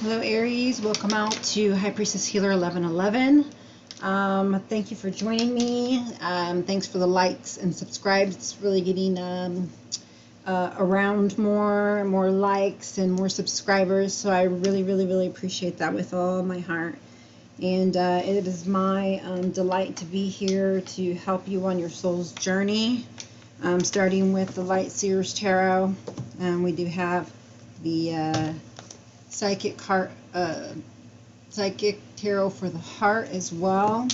Hello Aries, welcome out to High Priestess Healer 1111. Thank you for joining me. Thanks for the likes and subscribes. It's really getting around more likes and more subscribers, so I really appreciate that with all my heart. And it is my delight to be here to help you on your soul's journey, starting with the Light Seers Tarot. We do have the Psychic Tarot for the heart as well.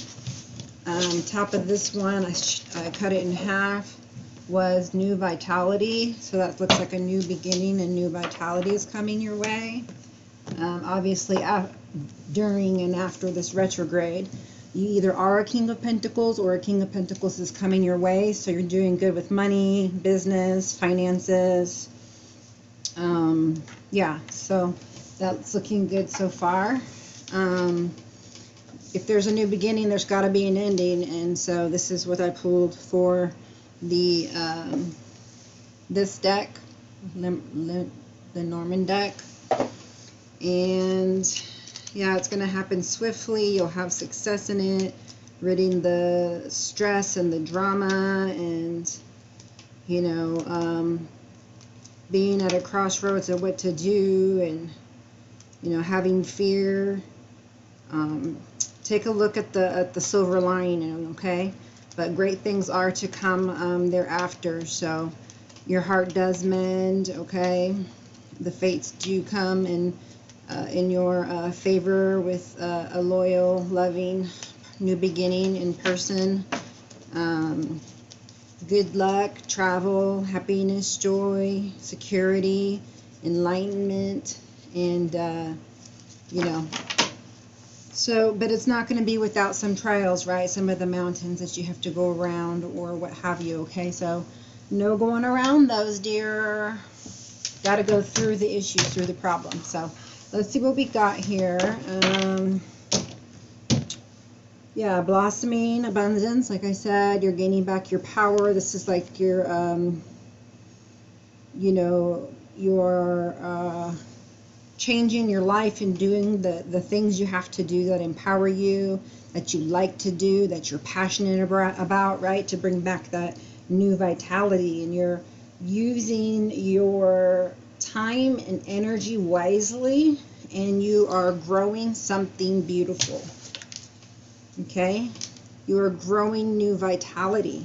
Top of this one, I cut it in half, was New Vitality. So that looks like a new beginning, and new vitality is coming your way. Obviously, during and after this retrograde, you either are a King of Pentacles or a King of Pentacles is coming your way. So you're doing good with money, business, finances. Yeah, so that's looking good so far. If there's a new beginning, there's got to be an ending, and so this is what I pulled for the this deck, the Norman deck. And yeah, it's going to happen swiftly. You'll have success in it, ridding the stress and the drama, and you know, being at a crossroads of what to do, and you know, having fear. Take a look at the silver lining, okay? But great things are to come thereafter. So your heart does mend, okay? The fates do come in your favor with a loyal, loving new beginning in person. Good luck, travel, happiness, joy, security, enlightenment, and you know, so, but it's not going to be without some trials, right? Some of the mountains that you have to go around or what have you, okay? So no going around those, dear. Got to go through the issues, through the problems. So let's see what we got here. Yeah, blossoming, abundance. Like I said, you're gaining back your power. This is like your, you know, your changing your life and doing the things you have to do that empower you, that you like to do, that you're passionate about, right? To bring back that new vitality, and you're using your time and energy wisely, and you are growing something beautiful. Okay? You are growing new vitality.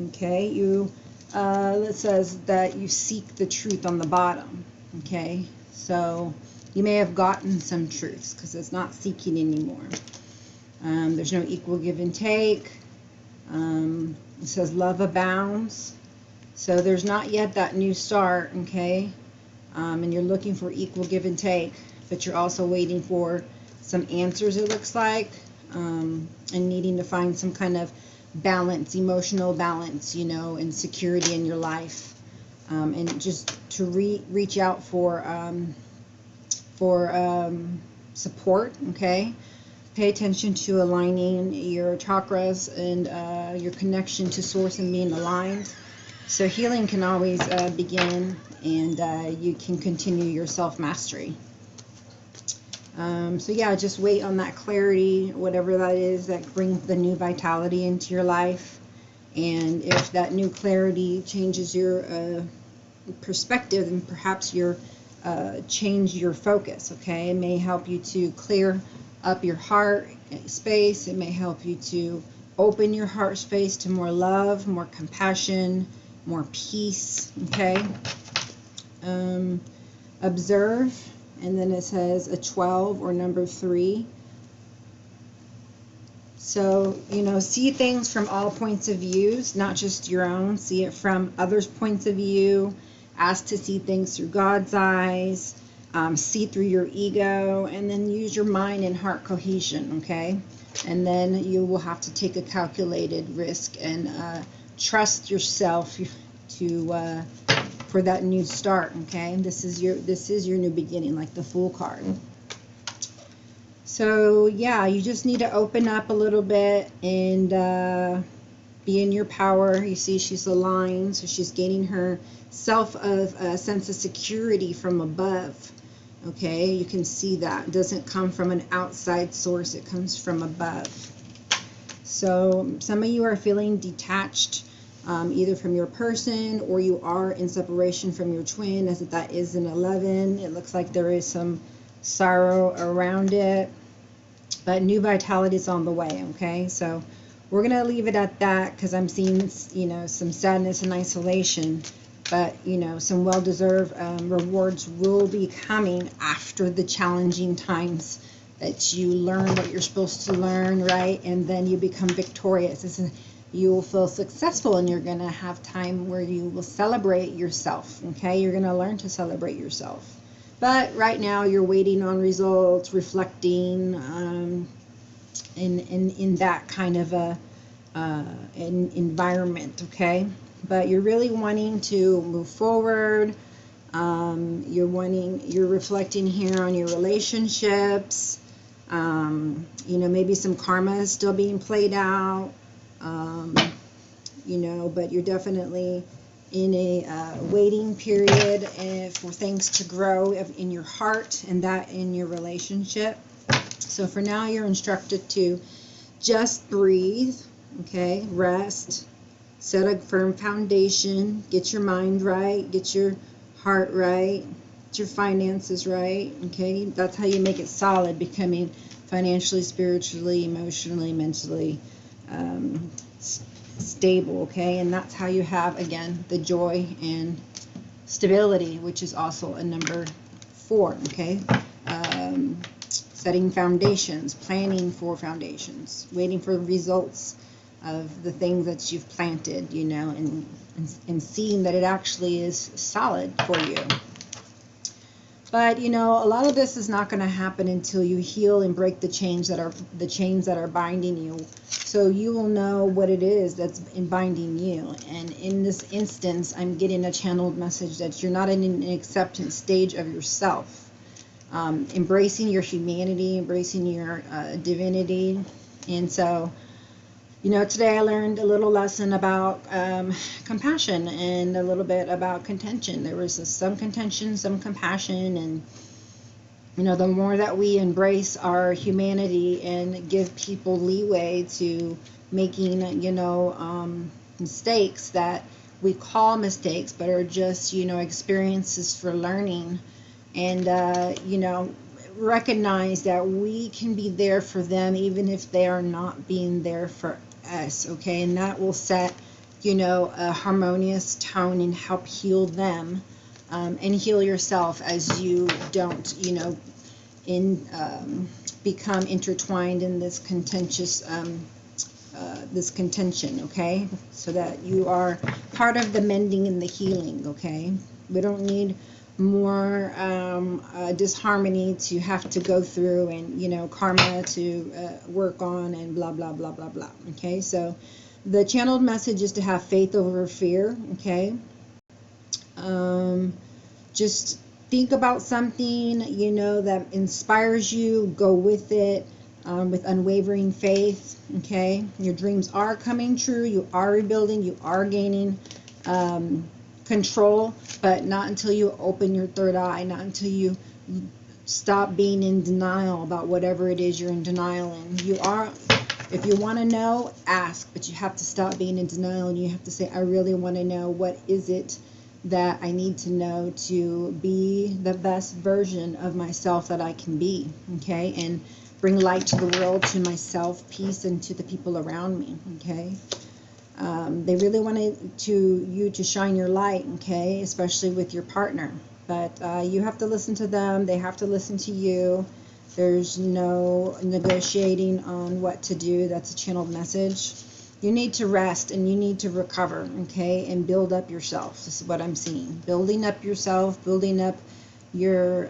Okay? It says that you seek the truth on the bottom. Okay, so you may have gotten some truths because it's not seeking anymore. There's no equal give and take. It says love abounds. So there's not yet that new start, okay? And you're looking for equal give and take, but you're also waiting for some answers, it looks like, and needing to find some kind of balance, emotional balance, you know, and security in your life. And just to reach out for support, okay? Pay attention to aligning your chakras and your connection to source and being aligned. So healing can always begin, and you can continue your self-mastery. So yeah, just wait on that clarity, whatever that is that brings the new vitality into your life. And if that new clarity changes your perspective, and perhaps your change your focus, okay? It may help you to clear up your heart space. It may help you to open your heart space to more love, more compassion, more peace, okay? Observe, and then it says a 12 or number 3. So, you know, see things from all points of views, not just your own. See it from others' points of view. Ask to see things through God's eyes. See through your ego, and then use your mind and heart cohesion, okay? And then you will have to take a calculated risk and trust yourself to for that new start, okay? This is your new beginning, like the Fool card. So yeah, you just need to open up a little bit and be in your power. You see, she's aligned, so she's gaining her self of a sense of security from above. Okay, you can see that. It doesn't come from an outside source, it comes from above. So some of you are feeling detached, either from your person, or you are in separation from your twin, as if that is an 11. It looks like there is some sorrow around it, but new vitality is on the way. Okay, so we're gonna leave it at that, because I'm seeing, you know, some sadness and isolation, but you know, some well-deserved rewards will be coming after the challenging times that you learn what you're supposed to learn, right? And then you become victorious. You will feel successful, and you're going to have time where you will celebrate yourself, okay? You're going to learn to celebrate yourself. But right now you're waiting on results, reflecting in that kind of a environment, okay? But you're really wanting to move forward. You're reflecting here on your relationships. You know, maybe some karma is still being played out, you know, but you're definitely in a waiting period for things to grow in your heart, and that in your relationship. So for now, you're instructed to just breathe, okay, rest, set a firm foundation, get your mind right, get your heart right, get your finances right, okay? That's how you make it solid, becoming financially, spiritually, emotionally, mentally stable, okay? And that's how you have, again, the joy and stability, which is also a number 4, okay? Setting foundations, planning for foundations, waiting for results of the things that you've planted, you know, and seeing that it actually is solid for you. But you know, a lot of this is not going to happen until you heal and break the chains that are binding you. So you will know what it is that's binding you. And in this instance, I'm getting a channeled message that you're not in an acceptance stage of yourself. Embracing your humanity, embracing your divinity. And so, you know, today I learned a little lesson about compassion, and a little bit about contention. There was some contention, some compassion, and you know, the more that we embrace our humanity and give people leeway to making, you know, mistakes that we call mistakes, but are just, you know, experiences for learning, and you know, recognize that we can be there for them even if they are not being there for us, okay? And that will set, you know, a harmonious tone and help heal them, and heal yourself as you don't, you know, become intertwined in this contentious this contention, okay? So that you are part of the mending and the healing, okay? We don't need more disharmony to have to go through, and you know, karma to work on, and blah blah blah blah blah, okay? So the channeled message is to have faith over fear, okay? Just think about something, you know, that inspires you, go with it, with unwavering faith, okay? Your dreams are coming true, you are rebuilding, you are gaining control, but not until you open your third eye, not until you stop being in denial about whatever it is you're in denial in. You are, if you want to know, ask, but you have to stop being in denial, and you have to say, I really want to know, what is it that I need to know to be the best version of myself that I can be, okay? And bring light to the world, to myself, peace, and to the people around me, okay? They really wanted you to shine your light, okay, especially with your partner. But you have to listen to them. They have to listen to you. There's no negotiating on what to do. That's a channeled message. You need to rest, and you need to recover, okay, and build up yourself. This is what I'm seeing. Building up yourself, building up your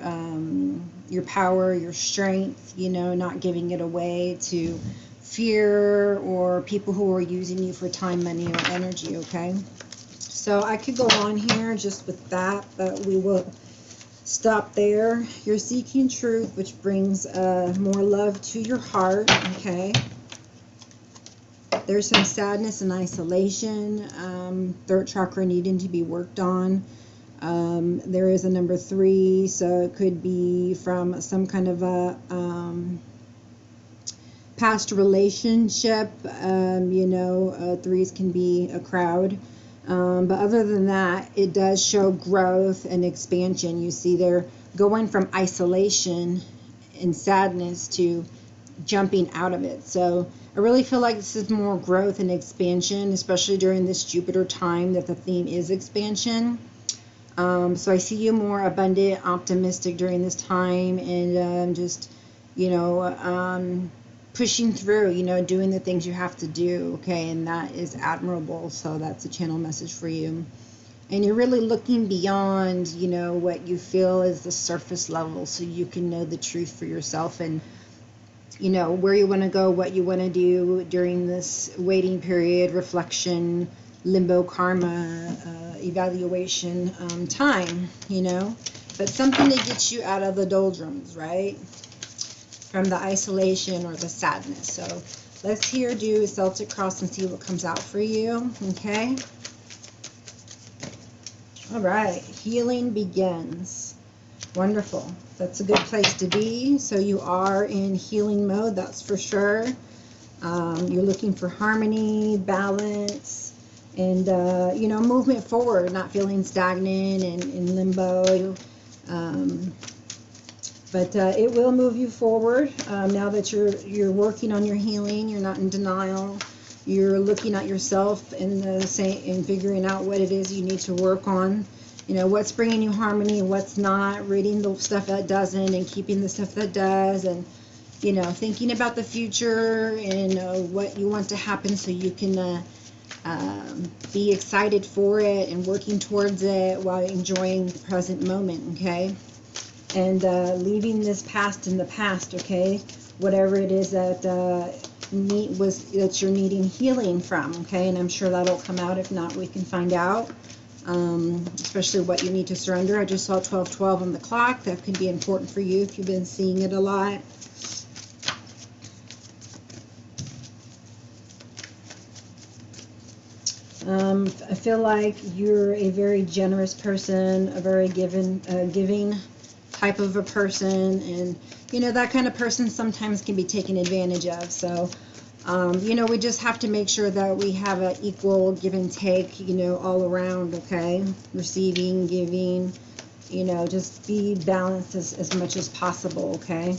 power, your strength, you know, not giving it away to fear or people who are using you for time, money, or energy, okay? So I could go on here just with that, but we will stop there. You're seeking truth, which brings more love to your heart, okay? There's some sadness and isolation, third chakra needing to be worked on. There is a number 3, so it could be from some kind of a past relationship. You know, 3s can be a crowd. But other than that, it does show growth and expansion. You see they're going from isolation and sadness to jumping out of it. So I really feel like this is more growth and expansion, especially during this Jupiter time that the theme is expansion. So I see you more abundant, optimistic during this time, and just, you know, pushing through, you know, doing the things you have to do, okay, and that is admirable. So that's a channel message for you. And you're really looking beyond, you know, what you feel is the surface level, so you can know the truth for yourself, and you know where you want to go, what you want to do during this waiting period, reflection, limbo, karma, evaluation time, you know, but something to get you out of the doldrums, right, from the isolation or the sadness. So let's here do a Celtic Cross and see what comes out for you. Okay, all right, healing begins. Wonderful. That's a good place to be. So you are in healing mode, that's for sure. You're looking for harmony, balance, and you know, movement forward, not feeling stagnant and in limbo. But it will move you forward now that you're working on your healing. You're not in denial. You're looking at yourself and figuring out what it is you need to work on. You know, what's bringing you harmony, what's not, reading the stuff that doesn't and keeping the stuff that does, and, you know, thinking about the future and what you want to happen so you can be excited for it and working towards it while enjoying the present moment, okay? And leaving this past in the past, okay? Whatever it is that that you're needing healing from, okay? And I'm sure that'll come out. If not, we can find out. Especially what you need to surrender. I just saw 12:12 on the clock. That could be important for you if you've been seeing it a lot. I feel like you're a very generous person, a very giving type of a person, and you know that kind of person sometimes can be taken advantage of. So you know, we just have to make sure that we have an equal give and take, you know, all around, okay? Receiving, giving, you know, just be balanced as much as possible, okay?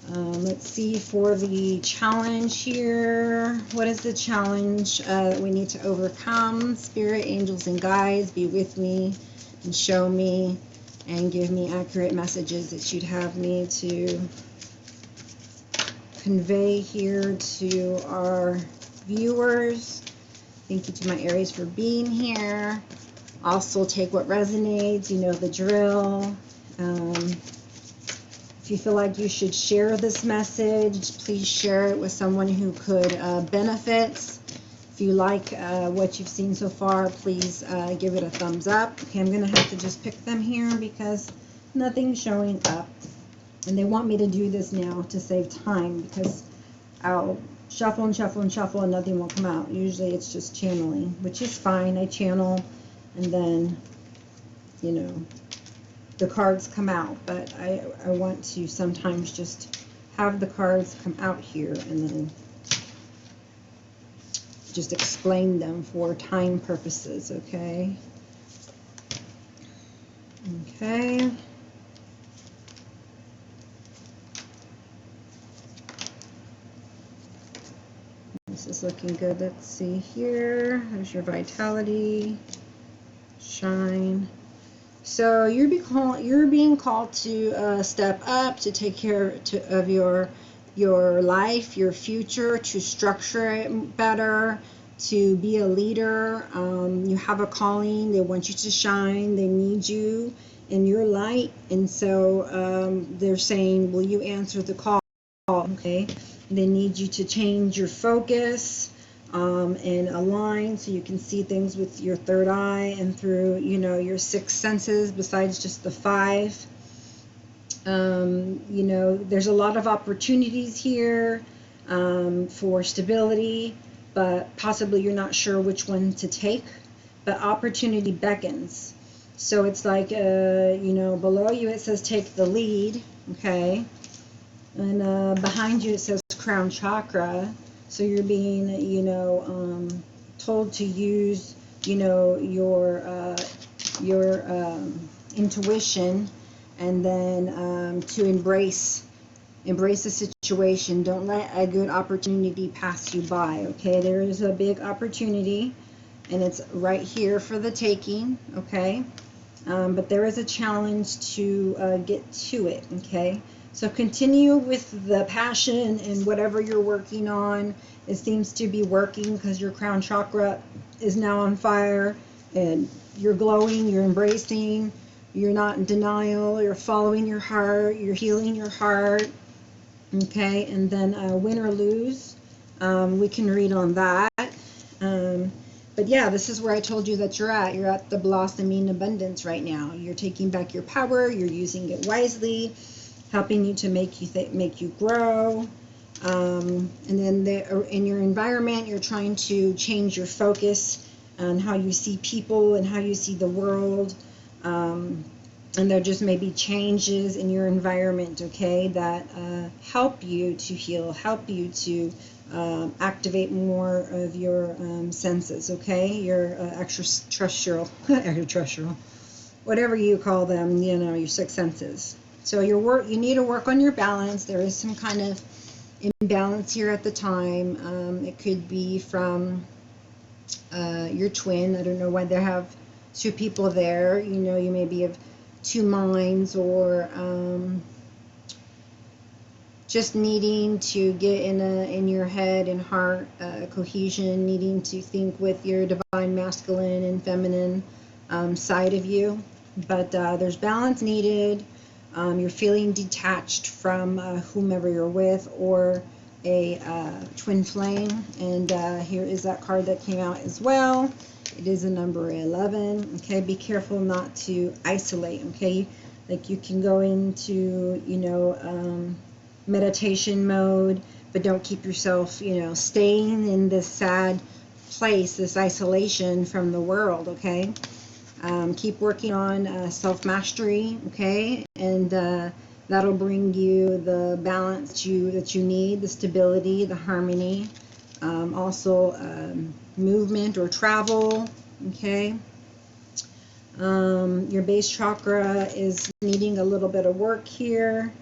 Let's see for the challenge here. What is the challenge that we need to overcome? Spirit, angels, and guides, be with me and show me and give me accurate messages that you'd have me to convey here to our viewers. Thank you to my Aries for being here. Also take what resonates, you know the drill. If you feel like you should share this message, please share it with someone who could benefit. If you like what you've seen so far, please give it a thumbs up. Okay, I'm going to have to just pick them here because nothing's showing up. And they want me to do this now to save time because I'll shuffle and shuffle and shuffle and nothing will come out. Usually it's just channeling, which is fine. I channel and then, you know, the cards come out. But I want to sometimes just have the cards come out here and then just explain them for time purposes, okay? Okay. This is looking good. Let's see here. There's your vitality, shine. So you're being called to step up, to take care of your life, your future, to structure it better, to be a leader. You have a calling. They want you to shine. They need you in your light. And so they're saying, will you answer the call? Okay. They need you to change your focus and align so you can see things with your third eye and through, you know, your 6 senses besides just the 5. You know, there's a lot of opportunities here for stability, but possibly you're not sure which one to take. But opportunity beckons. So it's like, you know, below you it says take the lead, okay? And behind you it says crown chakra. So you're being, you know, told to use, you know, your intuition, and then to embrace the situation. Don't let a good opportunity pass you by, okay? There is a big opportunity, and it's right here for the taking, okay? But there is a challenge to get to it, okay? So continue with the passion and whatever you're working on. It seems to be working because your crown chakra is now on fire, and you're glowing, you're embracing, you're not in denial, you're following your heart, you're healing your heart, okay? And then win or lose, we can read on that. But yeah, this is where I told you that you're at. You're at the blossoming abundance right now. You're taking back your power. You're using it wisely, helping you to make you grow. And then in your environment, you're trying to change your focus on how you see people and how you see the world. And there just may be changes in your environment, okay, that help you to heal, help you to activate more of your senses, okay, your extraterrestrial, whatever you call them, you know, your six senses. So you need to work on your balance. There is some kind of imbalance here at the time. It could be from your twin. I don't know why they have two people there. You know, you may be of two minds, or just needing to get in your head and heart cohesion, needing to think with your divine masculine and feminine side of you. But there's balance needed. You're feeling detached from whomever you're with, or a twin flame. And here is that card that came out as well. It is a number 11. Okay, be careful not to isolate. Okay, like you can go into, you know, meditation mode, but don't keep yourself, you know, staying in this sad place, this isolation from the world, okay? Keep working on self-mastery, okay? And that'll bring you the balance that you need, the stability, the harmony, also movement or travel, okay? Your base chakra is needing a little bit of work here,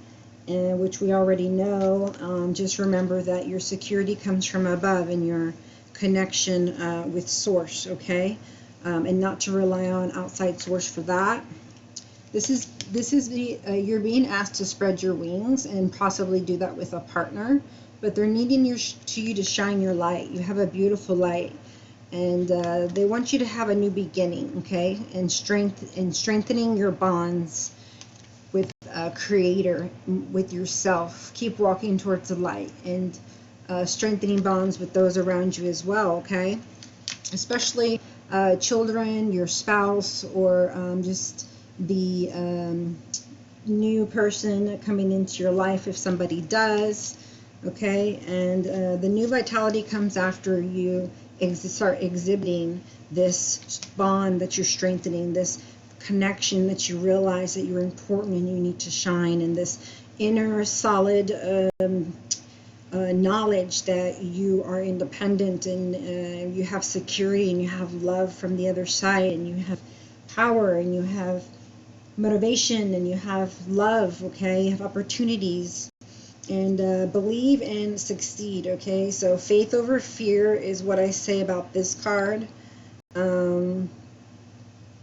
which we already know. Just remember that your security comes from above and your connection with source, okay? And not to rely on outside source for that. This is you're being asked to spread your wings and possibly do that with a partner, but they're needing you to shine your light. You have a beautiful light, and they want you to have a new beginning, okay? And strengthening your bonds with Creator, with yourself. Keep walking towards the light, and strengthening bonds with those around you as well, okay? Especially children, your spouse, or just the new person coming into your life, if somebody does, okay? And the new vitality comes after you start exhibiting this bond that you're strengthening, this connection that you realize that you're important and you need to shine, and this inner solid knowledge that you are independent, and you have security, and you have love from the other side, and you have power, and you have motivation, and you have love, okay? You have opportunities, and believe and succeed, okay? So faith over fear is what I say about this card.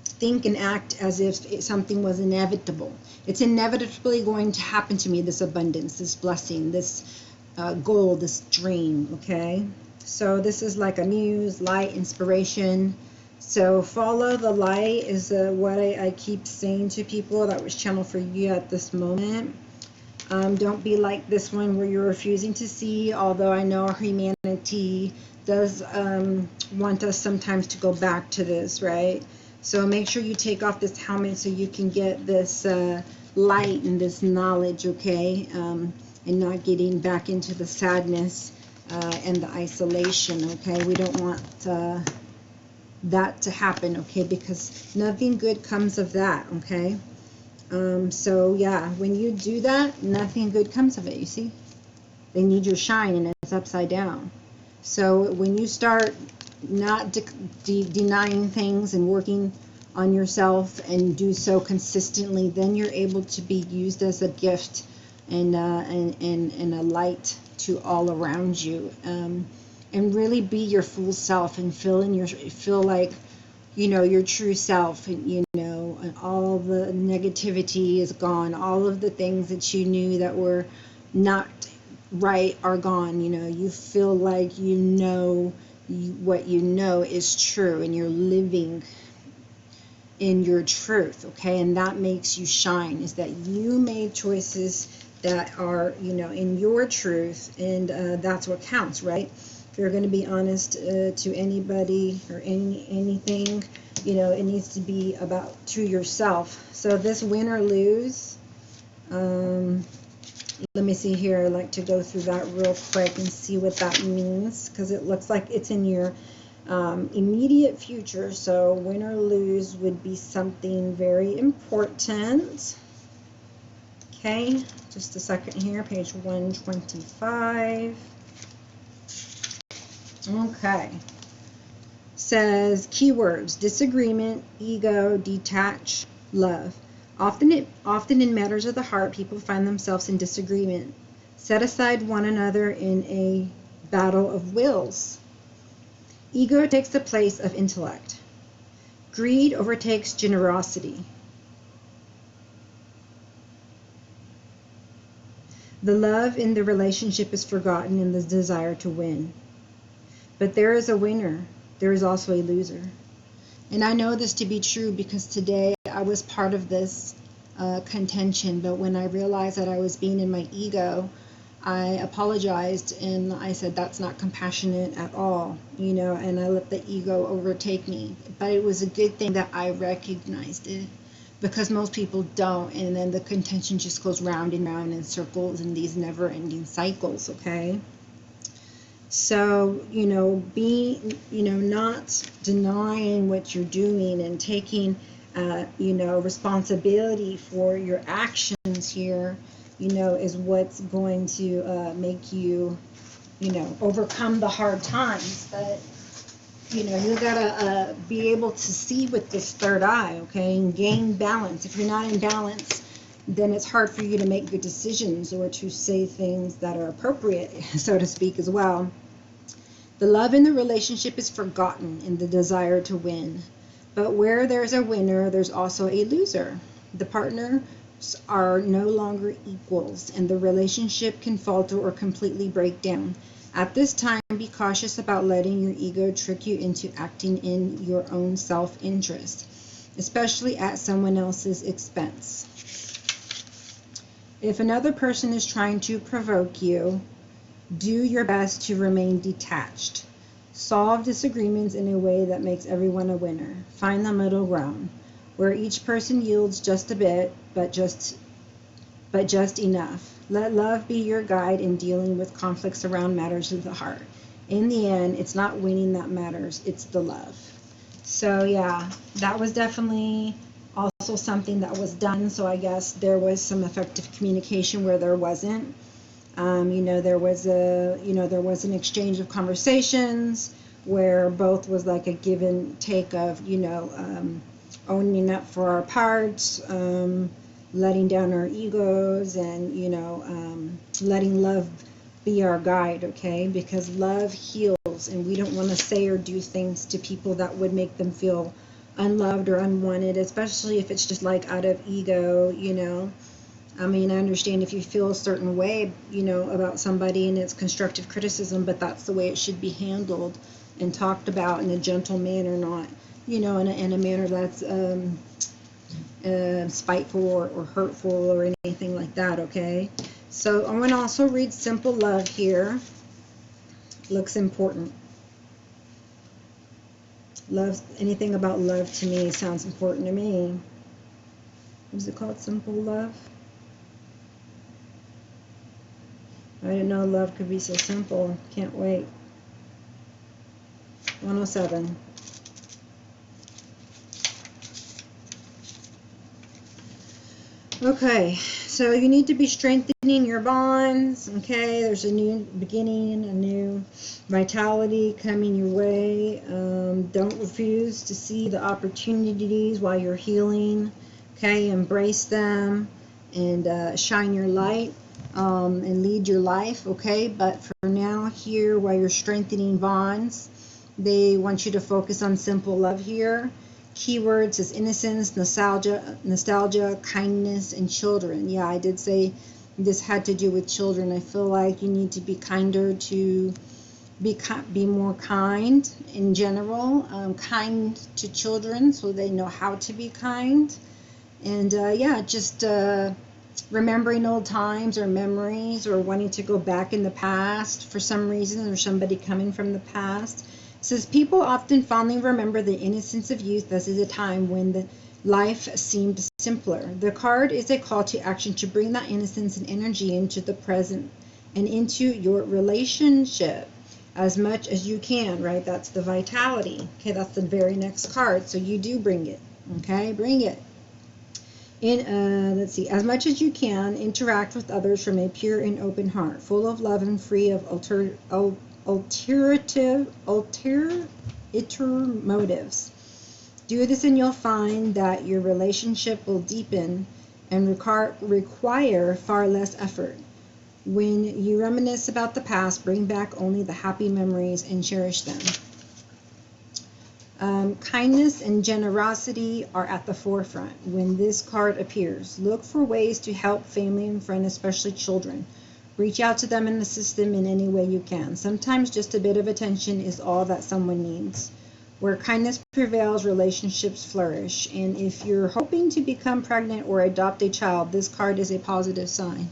Think and act as if something was inevitable. It's inevitably going to happen to me, this abundance, this blessing, this goal, this dream, okay? So this is like a muse, light, inspiration. So follow the light is what I keep saying to people. That was channeled for you at this moment. Don't be like this one where you're refusing to see, although I know our humanity does want us sometimes to go back to this, right? So make sure you take off this helmet so you can get this light and this knowledge, okay? And not getting back into the sadness and the isolation, okay? We don't want that to happen, okay? Because nothing good comes of that, okay? So yeah, when you do that, nothing good comes of it, you see? They need your shine, and it's upside down. So when you start not denying things and working on yourself and do so consistently, then you're able to be used as a gift and a light to all around you, and really be your full self and feel like, you know, your true self, and you know, and all the negativity is gone, all of the things that you knew that were not right are gone. You know, you feel like you know what you know is true, and you're living in your truth, okay? And that makes you shine, is that you made choices that are, you know, in your truth, and that's what counts, right? If you're going to be honest to anybody or anything, you know, it needs to be about to yourself. So this win or lose, let me see here. I'd like to go through that real quick and see what that means, because it looks like it's in your immediate future. So win or lose would be something very important. Okay, just a second here, page 125. Okay, says keywords: disagreement, ego, detach, love. Often in matters of the heart, people find themselves in disagreement, set aside one another in a battle of wills. Ego takes the place of intellect. Greed overtakes generosity. The love in the relationship is forgotten in the desire to win. But there is a winner. There is also a loser. And I know this to be true because today I was part of this contention. But when I realized that I was being in my ego, I apologized and I said that's not compassionate at all, you know, and I let the ego overtake me. But it was a good thing that I recognized it, because most people don't, and then the contention just goes round and round in circles in these never-ending cycles, okay? So, you know, being, you know, not denying what you're doing and taking, you know, responsibility for your actions here, you know, is what's going to make you, you know, overcome the hard times. But, you know, you gotta be able to see with this third eye, okay, and gain balance. If you're not in balance, then it's hard for you to make good decisions or to say things that are appropriate, so to speak, as well. The love in the relationship is forgotten in the desire to win. But where there's a winner, there's also a loser. The partners are no longer equals, and the relationship can falter or completely break down. At this time, be cautious about letting your ego trick you into acting in your own self-interest, especially at someone else's expense. If another person is trying to provoke you, do your best to remain detached. Solve disagreements in a way that makes everyone a winner. Find the middle ground, where each person yields just a bit, but just enough. Let love be your guide in dealing with conflicts around matters of the heart. In the end, it's not winning that matters, it's the love. So yeah, that was definitely also something that was done. So I guess there was some effective communication where there wasn't. You know, there was an exchange of conversations where both was like a give and take of, you know, owning up for our parts, letting down our egos, and, you know, letting love be our guide, okay? Because love heals, and we don't want to say or do things to people that would make them feel unloved or unwanted, especially if it's just like out of ego, you know. I mean, I understand if you feel a certain way, you know, about somebody and it's constructive criticism, but that's the way it should be handled and talked about in a gentle manner, not, you know, in a manner that's spiteful or hurtful or anything like that, okay? So I'm going to also read Simple Love here. Looks important. Love, anything about love to me sounds important to me. What is it called? Simple Love? I didn't know love could be so simple. Can't wait. 107. Okay, so you need to be strengthening your bonds. Okay, there's a new beginning, a new vitality coming your way. Don't refuse to see the opportunities while you're healing. Okay, embrace them and shine your light and lead your life. Okay, but for now, here, while you're strengthening bonds, they want you to focus on simple love here. Keywords is innocence, nostalgia, kindness, and children. Yeah, I did say this had to do with children. I feel like you need to be kinder, to be more kind in general, kind to children so they know how to be kind. And yeah, just remembering old times or memories, or wanting to go back in the past for some reason, or somebody coming from the past. It says people often fondly remember the innocence of youth as is a time when the life seemed simpler. The card is a call to action to bring that innocence and energy into the present and into your relationship as much as you can, right? That's the vitality. Okay, that's the very next card. So you do bring it. Okay, bring it. Let's see, as much as you can, interact with others from a pure and open heart, full of love and free of ulterior motives. Do this and you'll find that your relationship will deepen and require far less effort. When you reminisce about the past, bring back only the happy memories and cherish them. Kindness and generosity are at the forefront when this card appears. Look for ways to help family and friends, especially children. Reach out to them in the system in any way you can. Sometimes just a bit of attention is all that someone needs. Where kindness prevails, relationships flourish. And if you're hoping to become pregnant or adopt a child, this card is a positive sign.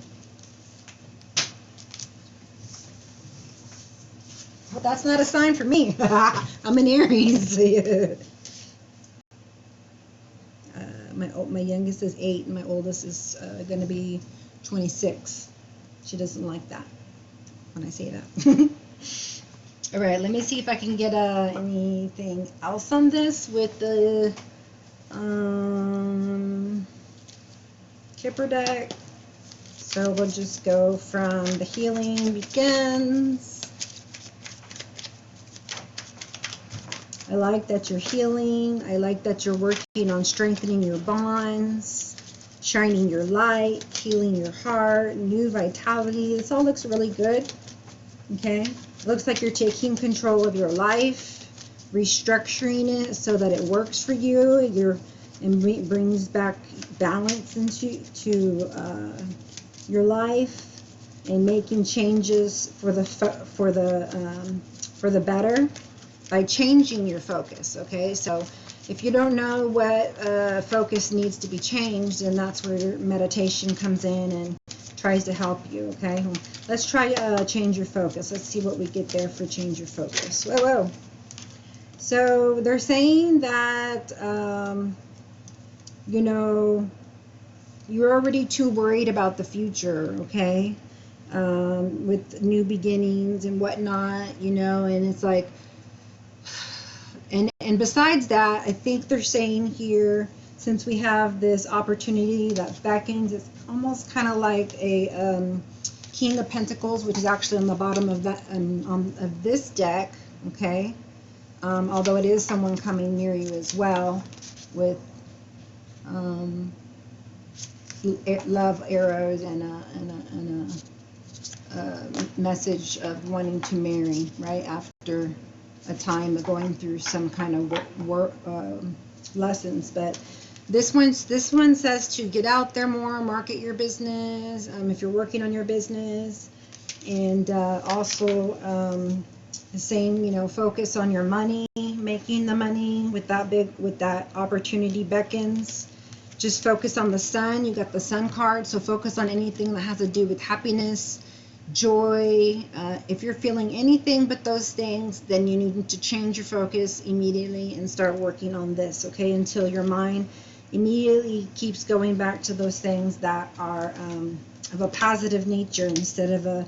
But that's not a sign for me. I'm an Aries. My youngest is 8, and my oldest is going to be 26. She doesn't like that when I say that. All right, let me see if I can get anything else on this with the Kipper deck. So we'll just go from the healing begins. I like that you're healing. I like that you're working on strengthening your bonds, shining your light, healing your heart, new vitality. This all looks really good. Okay? Looks like you're taking control of your life, restructuring it so that it works for you. And brings back balance into your life, and making changes for the better by changing your focus. Okay, so if you don't know what focus needs to be changed, then that's where your meditation comes in and tries to help you. Okay, let's try change your focus. Let's see what we get there for change your focus. Whoa. So they're saying that you know, you're already too worried about the future. Okay, with new beginnings and whatnot, you know, and it's like, and besides that, I think they're saying here, since we have this opportunity that beckons, it's almost kind of like a King of Pentacles, which is actually on the bottom of that of this deck. Okay, although it is someone coming near you as well with love arrows and a message of wanting to marry right after a time of going through some kind of lessons. But this one says to get out there more, market your business if you're working on your business, and also saying, you know, focus on your money, making the money with that opportunity beckons. Just focus on the sun. You got the sun card, so focus on anything that has to do with happiness, joy. If you're feeling anything but those things, then you need to change your focus immediately and start working on this, okay, until your mind immediately keeps going back to those things that are of a positive nature instead of a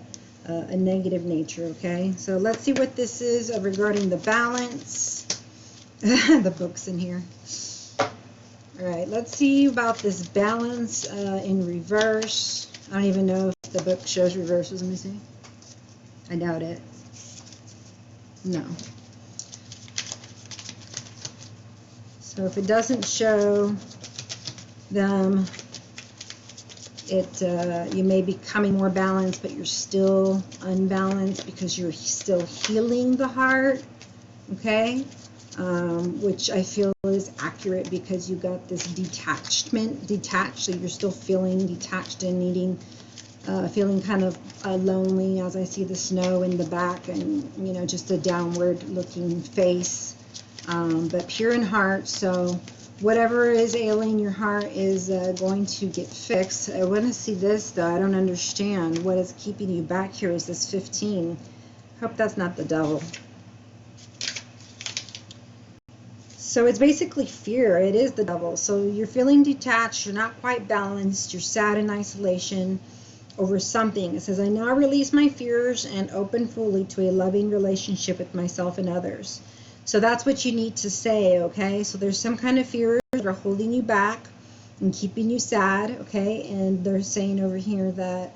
negative nature. Okay, so let's see what this is regarding the balance. The book's in here. All right, let's see about this balance in reverse. I don't even know if the book shows reverses. Let me see. I doubt it. No. So if it doesn't show them, you may be becoming more balanced, but you're still unbalanced because you're still healing the heart, okay? Which I feel is accurate because you got this detached, so you're still feeling detached and needing, feeling kind of lonely as I see the snow in the back and, you know, just a downward looking face, but pure in heart. So whatever is ailing your heart is going to get fixed. I want to see this though. I don't understand what is keeping you back here. Is this 15? Hope that's not the devil. So it's basically fear. It is the devil. So you're feeling detached. You're not quite balanced. You're sad in isolation over something. It says, I now release my fears and open fully to a loving relationship with myself and others. So that's what you need to say, okay? So there's some kind of fears that are holding you back and keeping you sad, okay? And they're saying over here that,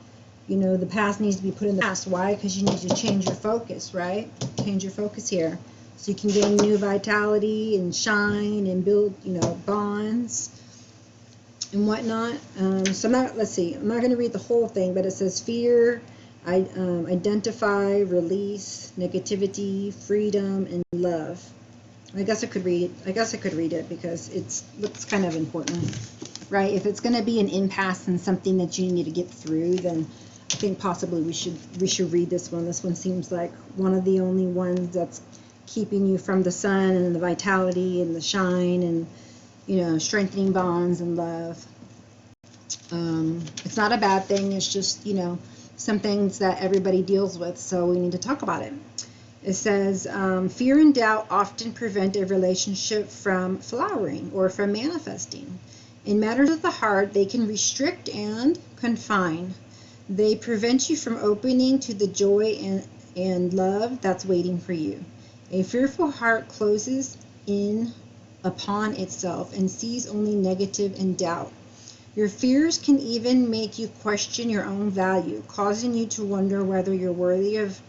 you know, the past needs to be put in the past. Why? Because you need to change your focus, right? Change your focus here. So you can gain new vitality and shine and build, you know, bonds and whatnot. So I'm not, let's see, I'm not going to read the whole thing, but it says fear, identify, release, negativity, freedom, and love. I guess I could read it because it looks kind of important, right? If it's going to be an impasse and something that you need to get through, then I think possibly we should read this one. This one seems like one of the only ones that's keeping you from the sun and the vitality and the shine and, you know, strengthening bonds and love. It's not a bad thing. It's just, you know, some things that everybody deals with, so we need to talk about it. It says, fear and doubt often prevent a relationship from flowering or from manifesting. In matters of the heart, they can restrict and confine. They prevent you from opening to the joy and love that's waiting for you. A fearful heart closes in upon itself and sees only negative and doubt. Your fears can even make you question your own value, causing you to wonder whether you're worthy of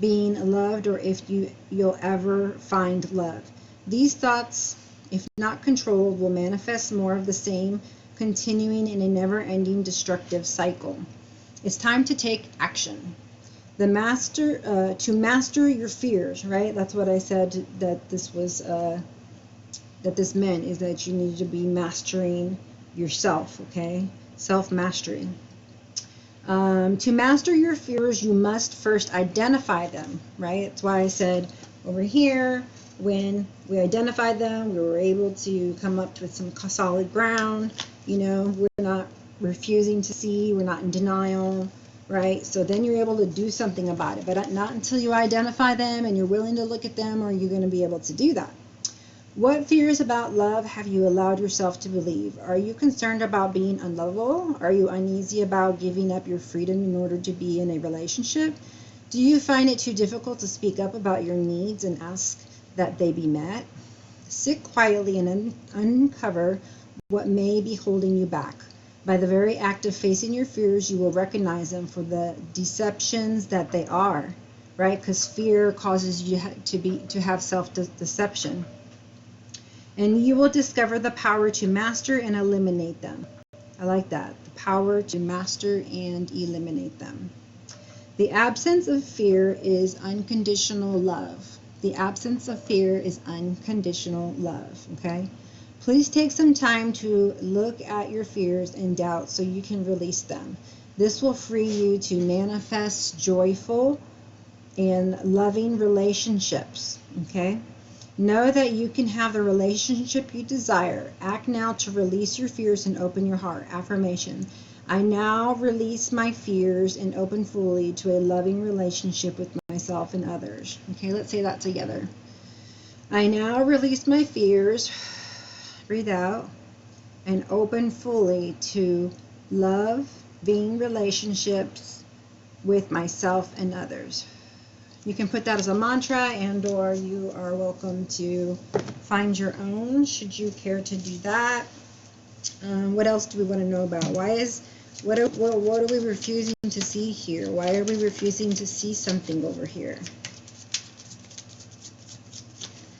being loved or if you'll ever find love. These thoughts, if not controlled, will manifest more of the same, continuing in a never-ending destructive cycle. It's time to take action. To master your fears, right? That's what I said that this was, that this meant, is that you need to be mastering yourself, okay? Self-mastery. To master your fears, you must first identify them, right? That's why I said over here, when we identified them, we were able to come up with some solid ground. You know, we're not refusing to see, we're not in denial, right? So then you're able to do something about it, but not until you identify them and you're willing to look at them are you going to be able to do that. What fears about love have you allowed yourself to believe? Are you concerned about being unlovable? Are you uneasy about giving up your freedom in order to be in a relationship? Do you find it too difficult to speak up about your needs and ask that they be met? Sit quietly and uncover what may be holding you back. By the very act of facing your fears, you will recognize them for the deceptions that they are, right? Because fear causes you to have self-deception. And you will discover the power to master and eliminate them. I like that. The power to master and eliminate them. The absence of fear is unconditional love. The absence of fear is unconditional love, okay? Please take some time to look at your fears and doubts so you can release them. This will free you to manifest joyful and loving relationships, okay? Know that you can have the relationship you desire. Act now to release your fears and open your heart. Affirmation. I now release my fears and open fully to a loving relationship with myself and others. Okay, let's say that together. I now release my fears, breathe out, and open fully to loving relationships with myself and others. You can put that as a mantra, and or you are welcome to find your own should you care to do that. What else do we want to know about? What are we refusing to see here? Why are we refusing to see something over here?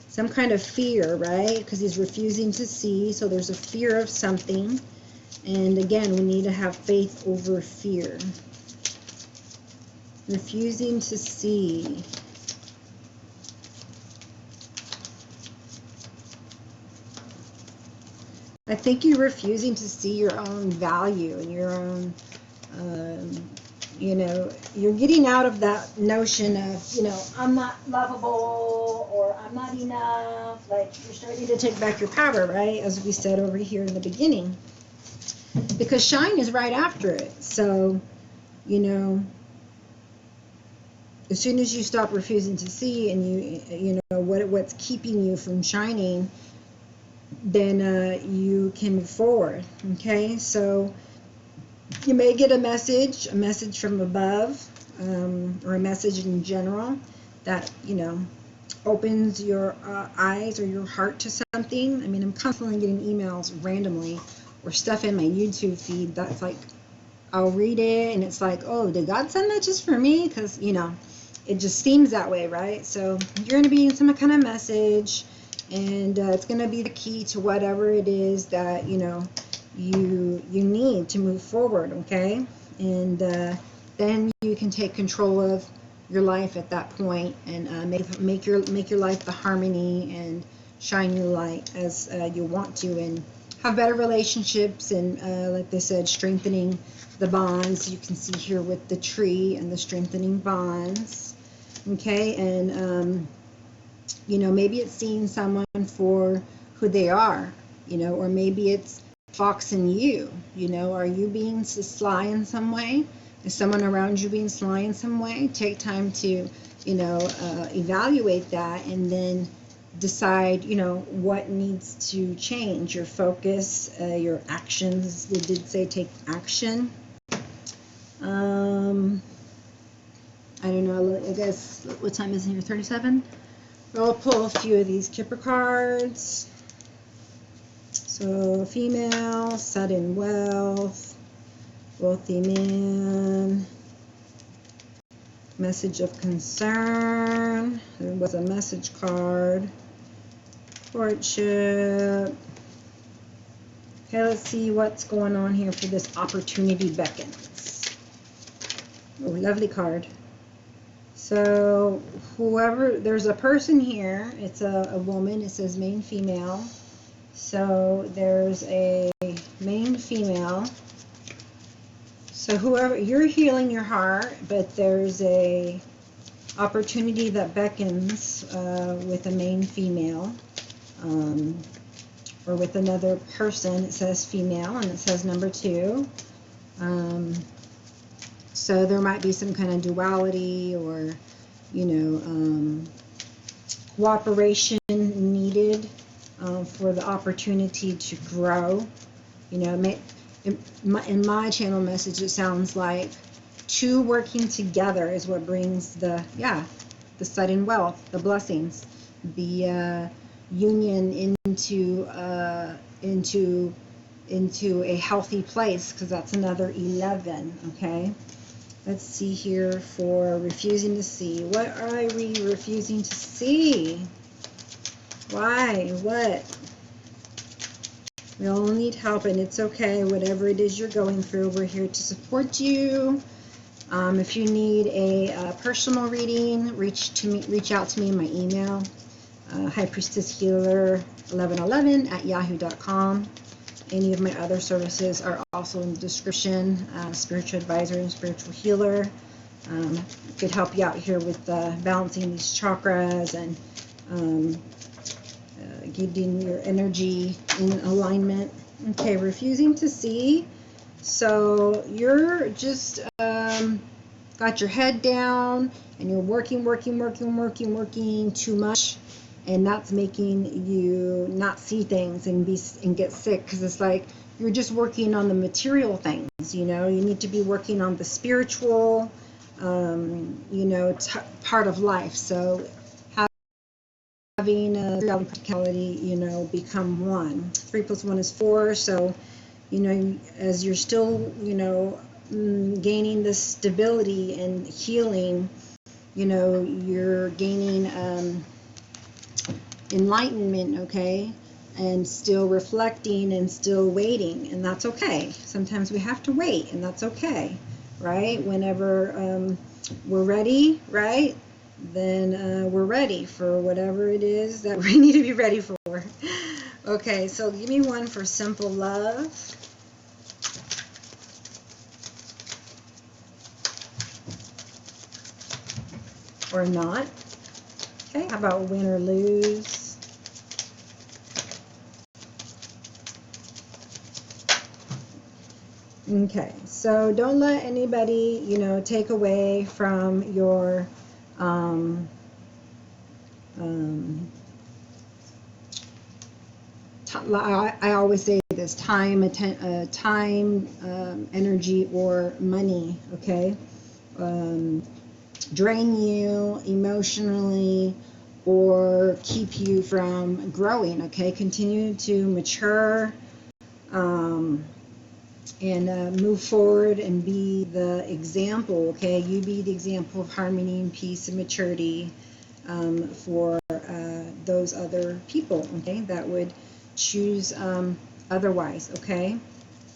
Some kind of fear, right? Because he's refusing to see, so there's a fear of something. And again, we need to have faith over fear. Refusing to see. I think you're refusing to see your own value and your own, you know, you're getting out of that notion of, you know, I'm not lovable or I'm not enough. Like, you're starting to take back your power, right? As we said over here in the beginning. Because shine is right after it. So, you know, as soon as you stop refusing to see and you know what's keeping you from shining, then you can move forward. Okay, so you may get a message from above, or a message in general that, you know, opens your eyes or your heart to something. I mean, I'm constantly getting emails randomly or stuff in my YouTube feed that's like, I'll read it and it's like, oh, did God send that just for me? Because, you know, it just seems that way, right? So you're going to be in some kind of message, and it's going to be the key to whatever it is that, you know, you need to move forward, okay? And then you can take control of your life at that point and make your life the harmony and shine your light as you want to, and have better relationships, and like they said, strengthening the bonds. You can see here with the tree and the strengthening bonds. Okay, and you know, maybe it's seeing someone for who they are, you know, or maybe it's foxing you, you know. Are you being sly in some way? Is someone around you being sly in some way? Take time to, you know, evaluate that, and then decide, you know, what needs to change. Your focus, your actions. They did say take action. I don't know, I guess, what time is it here? 37? I'll pull a few of these Kipper cards. So, female, sudden wealth, wealthy man, message of concern. There was a message card. Courtship. Okay, let's see what's going on here for this opportunity beckons. Oh, lovely card. So whoever, there's a person here, it's a woman, it says main female. So there's a main female. So whoever, you're healing your heart, but there's a opportunity that beckons with a main female, or with another person. It says female and it says number 2. So there might be some kind of duality, or, you know, cooperation needed for the opportunity to grow. You know, in my channel message, it sounds like 2 working together is what brings the sudden wealth, the blessings, the union into a healthy place, because that's another 11. Okay, let's see here for refusing to see. What are we refusing to see? Why? What? We all need help, and it's okay. Whatever it is you're going through, we're here to support you. If you need a personal reading, reach out to me in my email, highpriestesshealer1111@yahoo.com. Any of my other services are also in the description. Spiritual advisor and spiritual healer. Could help you out here with balancing these chakras and getting your energy in alignment. Okay, refusing to see. So you're just got your head down and you're working too much, and that's making you not see things and get sick, because it's like you're just working on the material things. You know, you need to be working on the spiritual, you know, part of life. So having a practicality, you know, become one. 3 + 1 is 4. So you know, as you're still, you know, gaining this stability and healing, you know, you're gaining enlightenment, okay, and still reflecting and still waiting, and that's okay. Sometimes we have to wait, and that's okay, right? Whenever we're ready, right, then we're ready for whatever it is that we need to be ready for. Okay, so give me one for simple love. Or not. Okay, how about win or lose? Okay, so don't let anybody, you know, take away from your I always say this: time, energy, or money. Okay, drain you emotionally or keep you from growing. Okay, continue to mature and move forward and be the example. Okay, you be the example of harmony and peace and maturity for those other people, okay, that would choose otherwise. Okay,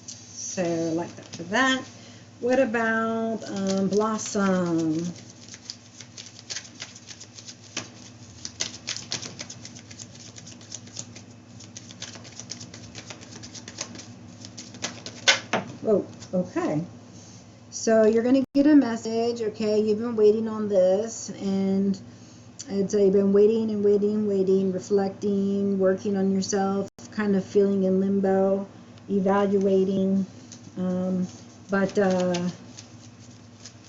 so like that for that. What about blossom? Oh, okay. So you're going to get a message, okay? You've been waiting on this, and you've been waiting and waiting, reflecting, working on yourself, kind of feeling in limbo, evaluating. But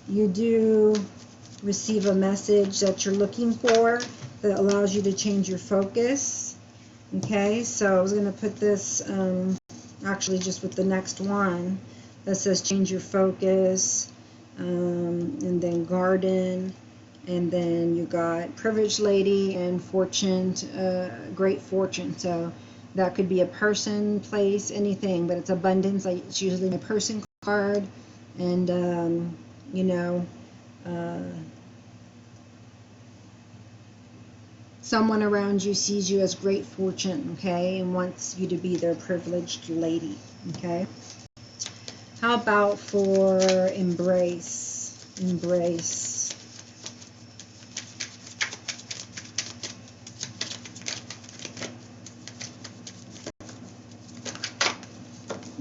you do receive a message that you're looking for that allows you to change your focus. Okay, so I was going to put this actually just with the next one that says change your focus, and then garden, and then you got privileged lady and fortune, great fortune. So that could be a person, place, anything, but it's abundance. Like, it's usually a person card, and you know, someone around you sees you as great fortune, okay, and wants you to be their privileged lady. Okay, how about for embrace? Embrace.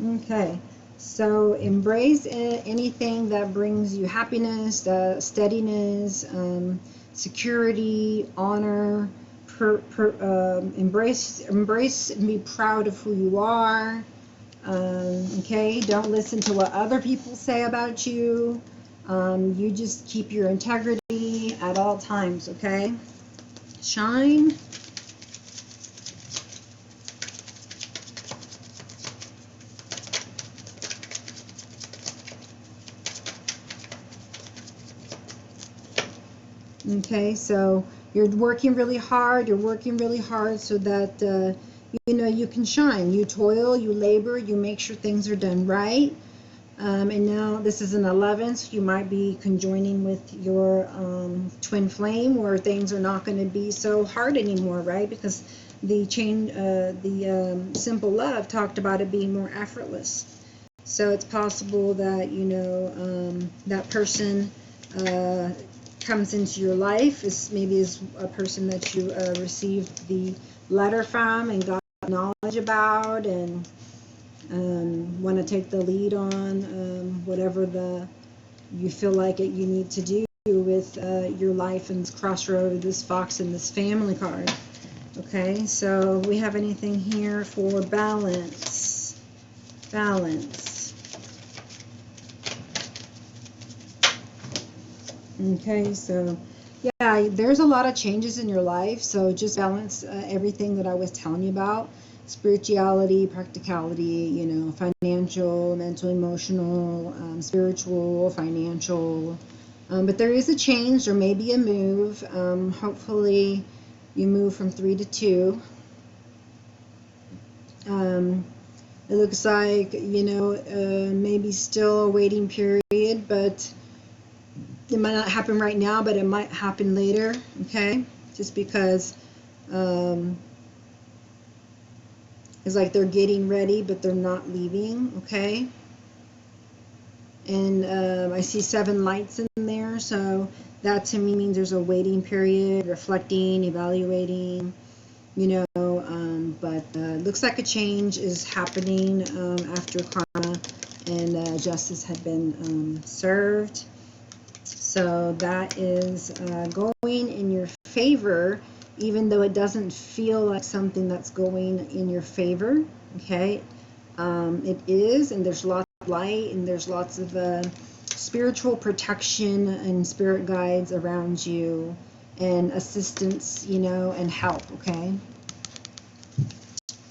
Okay, so embrace anything that brings you happiness, steadiness, security, honor. Embrace and be proud of who you are. Okay, don't listen to what other people say about you. You just keep your integrity at all times. Okay, shine. Okay, so you're working really hard. You're working really hard so that you know, you can shine. You toil, you labor, you make sure things are done right. And now this is an 11th. You might be conjoining with your twin flame, where things are not going to be so hard anymore, right? Because the simple love talked about it being more effortless. So it's possible that, you know, that person comes into your life is a person that you received the letter from and got knowledge about, and want to take the lead on whatever you feel like you need to do with your life and this crossroad, this fox and this family card. Okay, so we have anything here for balance? Balance. Okay, so yeah, there's a lot of changes in your life, so just balance everything that I was telling you about: spirituality, practicality, you know, financial, mental, emotional, spiritual, financial. But there is a change, or maybe a move. Hopefully you move from 3 to 2. It looks like, you know, maybe still a waiting period, but it might not happen right now, but it might happen later, okay? Just because it's like they're getting ready, but they're not leaving, okay? And I see 7 lights in there, so that to me means there's a waiting period, reflecting, evaluating, you know, but looks like a change is happening after karma and justice had been served. So that is going in your favor, even though it doesn't feel like something that's going in your favor, okay? It is, and there's lots of light, and there's lots of spiritual protection and spirit guides around you, and assistance, you know, and help, okay?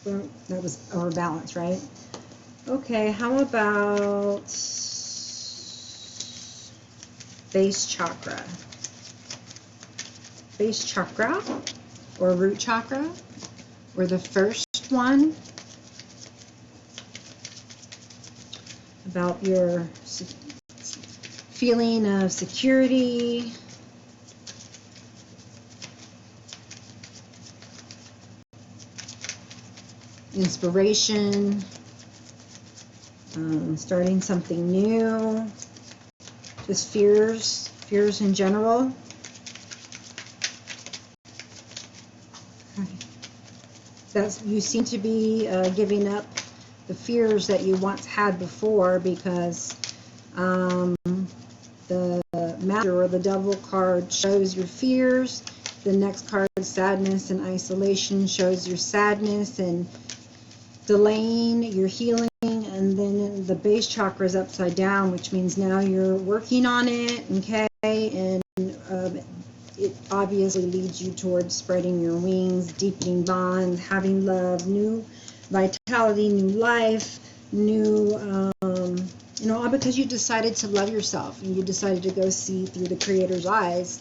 That was our balance, right? Okay, how about base chakra? Base chakra, or root chakra, or the first one, about your feeling of security, inspiration, starting something new, just fears in general. That's, you seem to be giving up the fears that you once had before, because the Master or the Devil card shows your fears. The next card, sadness and isolation, shows your sadness and delaying your healing. And then the base chakra is upside down, which means now you're working on it, okay? And it obviously leads you towards spreading your wings, deepening bonds, having love, new vitality, new life, new, you know, all because you decided to love yourself, and you decided to go see through the Creator's eyes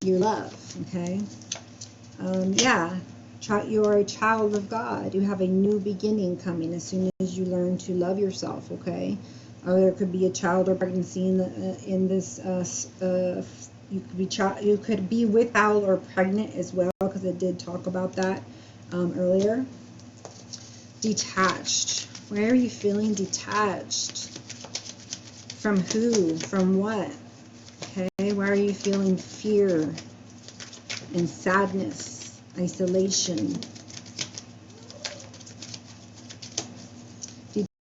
your love, okay? Yeah, you're a child of God. You have a new beginning coming as soon as you learn to love yourself, okay? Or there could be a child or pregnancy in this, you could be with child or pregnant as well, because it did talk about that earlier. Detached. Where are you feeling detached? From who? From what? Okay, why are you feeling fear and sadness, isolation?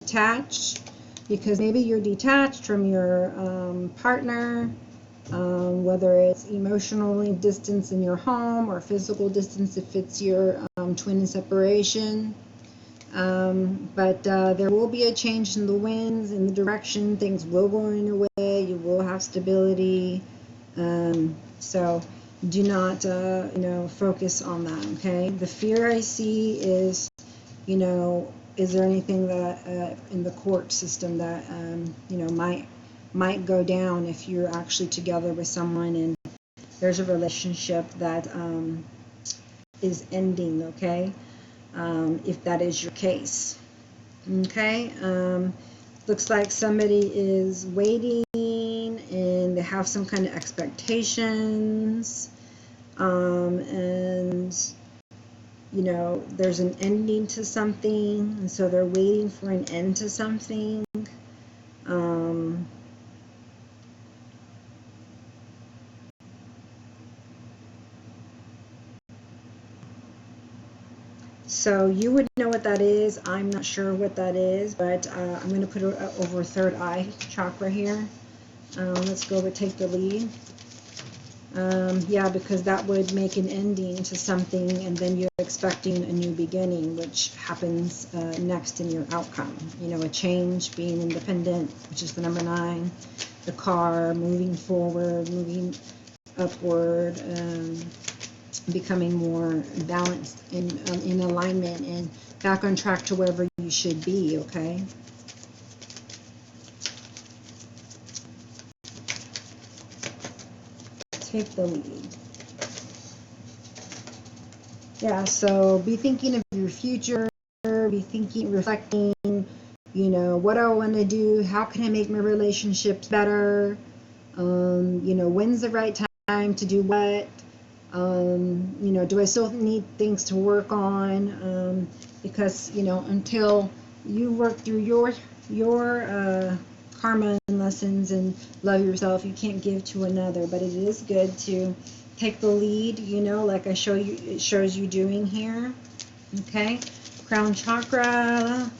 Detached, because maybe you're detached from your partner, whether it's emotionally distance in your home or physical distance if it's your twin separation. But there will be a change in the winds, in the direction. Things will go in your way. You will have stability. So do not, you know, focus on that, okay? The fear I see is, you know, is there anything that in the court system that, you know, might go down if you're actually together with someone and there's a relationship that is ending, okay? If that is your case, okay? Looks like somebody is waiting and they have some kind of expectations, and you know, there's an ending to something, and so they're waiting for an end to something. So you would know what that is. I'm not sure what that is, but I'm going to put it over third eye chakra here. Let's go and take the lead. Yeah, because that would make an ending to something, and then you're expecting a new beginning, which happens next in your outcome. You know, a change, being independent, which is the number 9, the car, moving forward, moving upward, becoming more balanced in alignment and back on track to wherever you should be, okay? Take the lead. Yeah, so be thinking of your future, be thinking, reflecting, you know, what do I want to do? How can I make my relationships better? You know, when's the right time to do what? You know, do I still need things to work on? Because, you know, until you work through your karma and lessons and love yourself, you can't give to another. But it is good to take the lead, you know, like it shows you doing here. Okay, crown chakra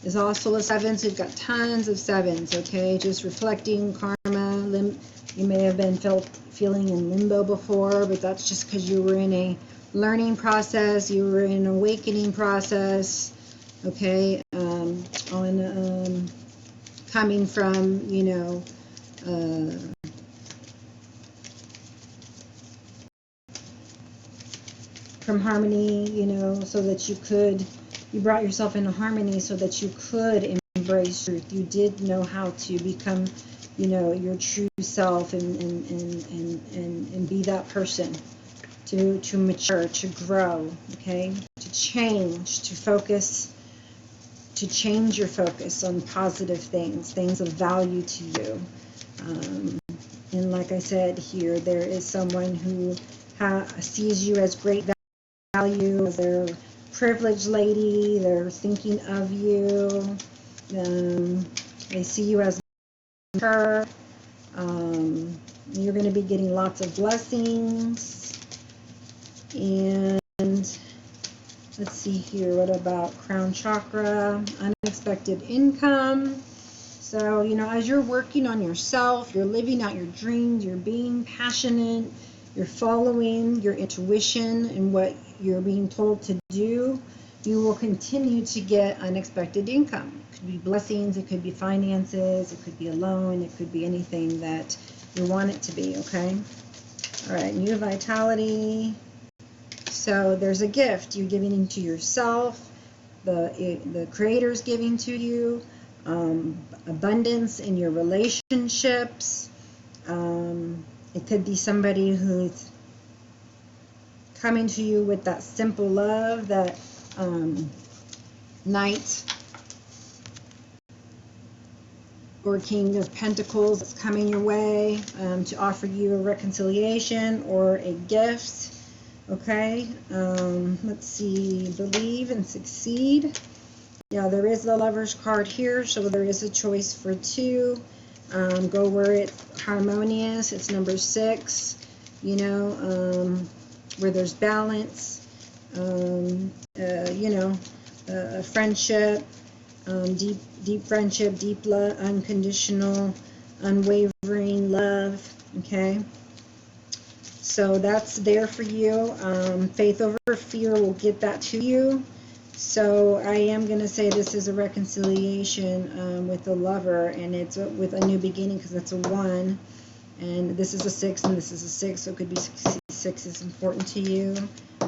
is also a 7, so you've got tons of 7s. Okay, just reflecting karma. You may have been feeling in limbo before, but that's just because you were in a learning process, you were in an awakening process. Okay, coming from, you know, from harmony, you know, so that you brought yourself into harmony so that you could embrace truth. You did know how to become, you know, your true self and be that person, to mature, to grow, okay, to change, to focus, to change your focus on positive things of value to you. And like I said here, there is someone who sees you as great value, as their privileged lady, they're thinking of you, they see you as her. You're going to be getting lots of blessings. And let's see here, what about crown chakra? Unexpected income. So, you know, as you're working on yourself, you're living out your dreams, you're being passionate, you're following your intuition and what you're being told to do, you will continue to get unexpected income. It could be blessings, it could be finances, it could be a loan, it could be anything that you want it to be, okay? All right, new vitality. So there's a gift you're giving into yourself, the Creator's giving to you, abundance in your relationships. It could be somebody who's coming to you with that simple love, that Knight or King of Pentacles that's coming your way to offer you a reconciliation or a gift. Okay, let's see, believe and succeed. Yeah, there is the Lover's card here, so there is a choice for 2. Go where it's harmonious. It's number 6, you know, where there's balance, you know, friendship, deep friendship, deep love, unconditional, unwavering love, okay? So that's there for you. Faith over fear will get that to you. So I am going to say this is a reconciliation with the lover, and it's with a new beginning because it's a 1. And this is a 6 and this is a 6, so it could be 6 is important to you.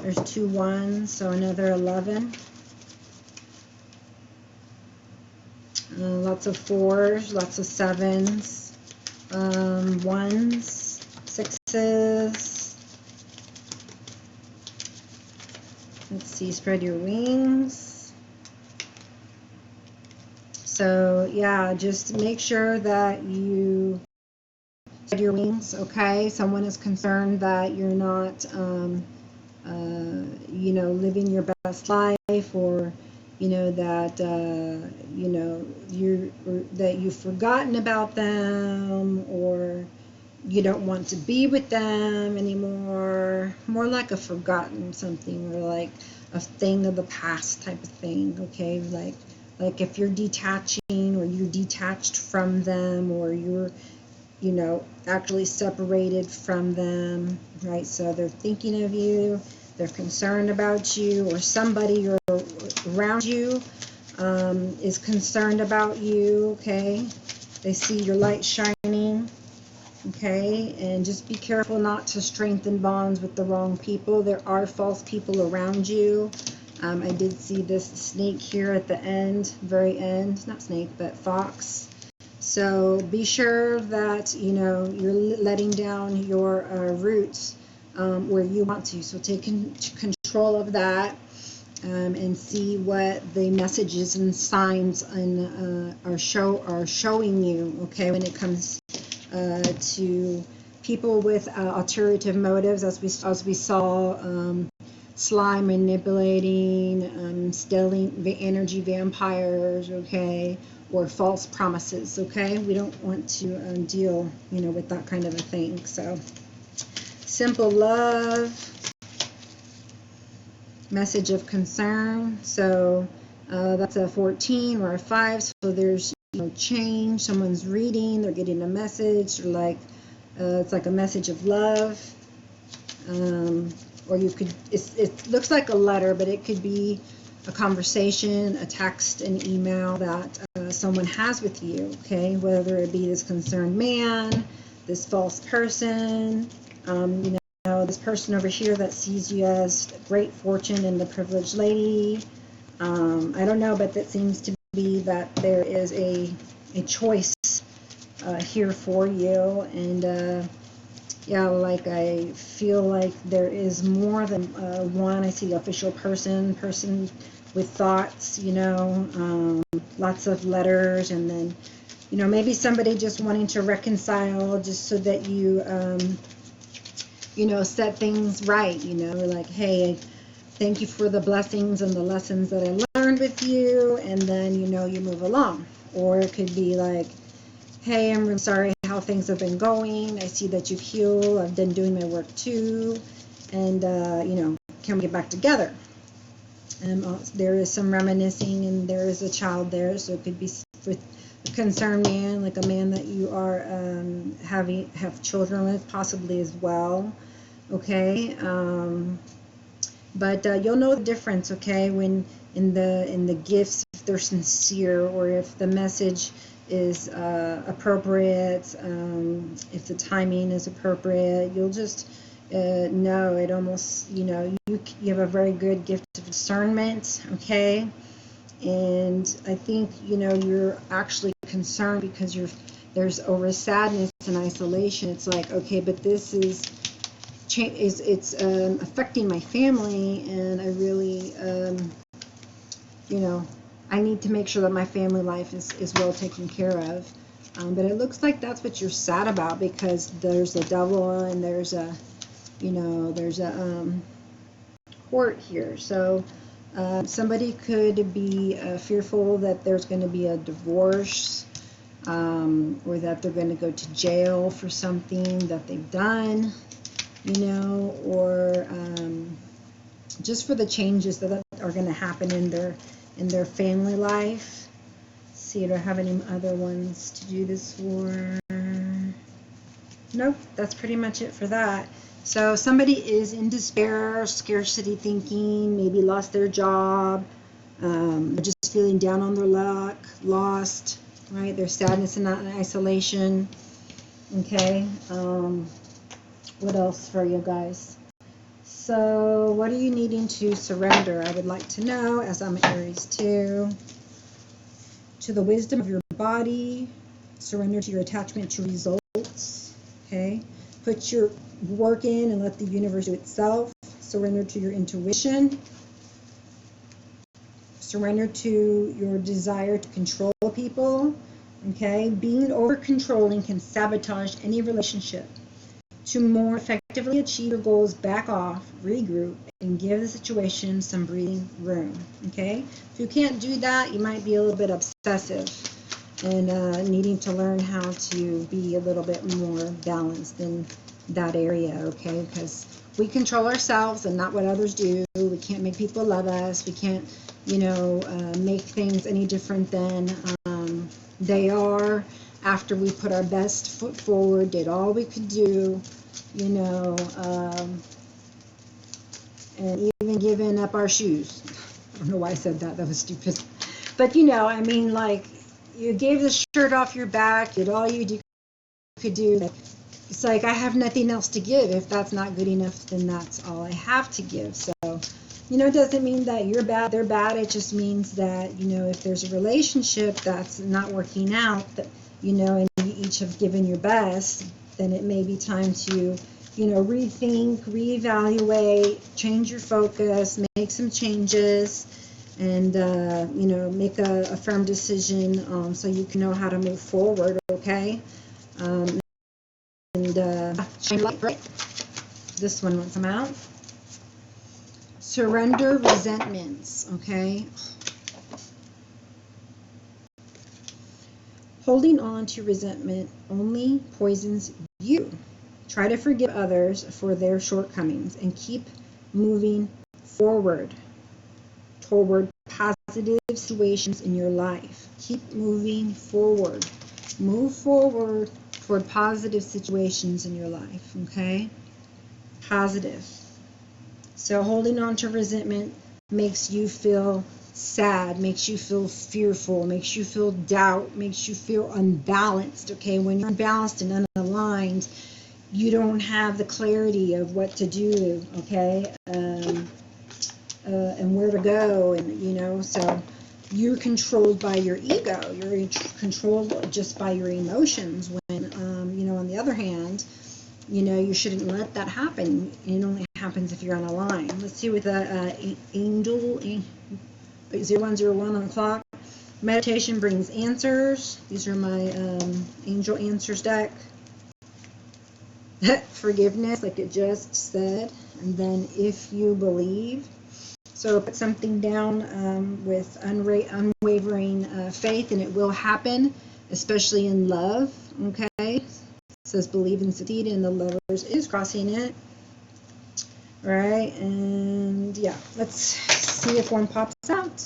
There's 2 1s, so another 11. Lots of 4s, lots of 7s, 1s, 6s. Let's see, spread your wings. So yeah, just make sure that you spread your wings, okay? Someone is concerned that you're not, you know, living your best life, or, you know, that, you know, that you've forgotten about them, or you don't want to be with them anymore. More like a forgotten something, or like a thing of the past type of thing, okay? Like if you're detaching, or you're detached from them, or you're, you know, actually separated from them, right? So they're thinking of you, they're concerned about you, or somebody around you is concerned about you, okay? They see your light shining. Okay, and just be careful not to strengthen bonds with the wrong people. There are false people around you. I did see this snake here at the end, very end, not snake, but fox. So be sure that, you know, you're letting down your roots where you want to. So take control of that. and see what the messages and signs are showing you, okay, when it comes to people with alternative motives, as we saw, sly, manipulating, stealing, energy vampires, okay, or false promises, okay. We don't want to deal, with that kind of a thing. So, simple love. Message of concern. So that's a 14 or a 5. So there's change. Someone's reading. They're getting a message. Or like it's like a message of love. Or you could. It looks like a letter, but it could be a conversation, a text, an email that someone has with you. Okay, whether it be this concerned man, this false person. This person over here that sees you as great fortune and the privileged lady. I don't know, but that seems to be that there is a choice here for you. And yeah, like I feel like there is more than one. I see the official person with thoughts, lots of letters, and then, maybe somebody just wanting to reconcile just so that you set things right, like, hey, thank you for the blessings and the lessons that I learned with you, and then, you move along. Or it could be like, hey, I'm really sorry how things have been going. I see that you've healed. I've been doing my work too. And, can we get back together? There is some reminiscing, and there is a child there, so it could be with a concerned man, like a man that you are have children with, possibly as well. Okay, but you'll know the difference, okay, when in the gifts, if they're sincere, or if the message is appropriate, if the timing is appropriate. You'll just know it. Almost, you have a very good gift of discernment, okay. And I think you're actually concerned because there's over sadness and isolation. It's like, okay, but this is affecting my family, and I really I need to make sure that my family life is well taken care of. But it looks like that's what you're sad about, because there's a devil and there's a court here. So somebody could be fearful that there's going to be a divorce, or that they're going to go to jail for something that they've done, or just for the changes that are going to happen in their family life. Let's see, do I have any other ones to do this for? Nope, that's pretty much it for that. So somebody is in despair, scarcity thinking, maybe lost their job, just feeling down on their luck, lost, right? Their sadness and isolation. Okay. What else for you guys? So what are you needing to surrender? I would like to know, as I'm Aries too. To the wisdom of your body. Surrender to your attachment to results. Okay. Put your work in and let the universe do itself. Surrender to your intuition. Surrender to your desire to control people. Okay. Being over controlling can sabotage any relationship. To more effectively achieve your goals, back off, regroup, and give the situation some breathing room. Okay? If you can't do that, you might be a little bit obsessive and needing to learn how to be a little bit more balanced in that area. Okay? Because we control ourselves and not what others do. We can't make people love us. We can't, make things any different than they are. After we put our best foot forward, did all we could do, and even giving up our shoes. I don't know why I said that. That was stupid. But, like, you gave the shirt off your back, did all you could do. It's like, I have nothing else to give. If that's not good enough, then that's all I have to give. So, it doesn't mean that you're bad, they're bad. It just means that, if there's a relationship that's not working out, that, and you each have given your best, then it may be time to, rethink, reevaluate, change your focus, make some changes and, you know, make a firm decision so you can know how to move forward, okay? And shine light, right? This one wants them out. Surrender resentments, okay? Holding on to resentment only poisons you. Try to forgive others for their shortcomings and keep moving forward toward positive situations in your life. Keep moving forward. Move forward toward positive situations in your life, okay? Positive. So holding on to resentment makes you feel sad, makes you feel fearful, makes you feel doubt, makes you feel unbalanced, okay? When you're unbalanced and unaligned, you don't have the clarity of what to do, okay? And where to go, and, you know, so you're controlled by your ego. You're controlled just by your emotions when, you know, on the other hand, you know, you shouldn't let that happen. It only happens if you're unaligned. Let's see with angel 0101 on the clock. Meditation brings answers. These are my angel answers deck. Forgiveness, like it just said. And then if you believe. So put something down with unwavering faith, and it will happen, especially in love, okay? It says believe and succeed, and the Lovers is crossing it. All right, and yeah, let's see if one pops out.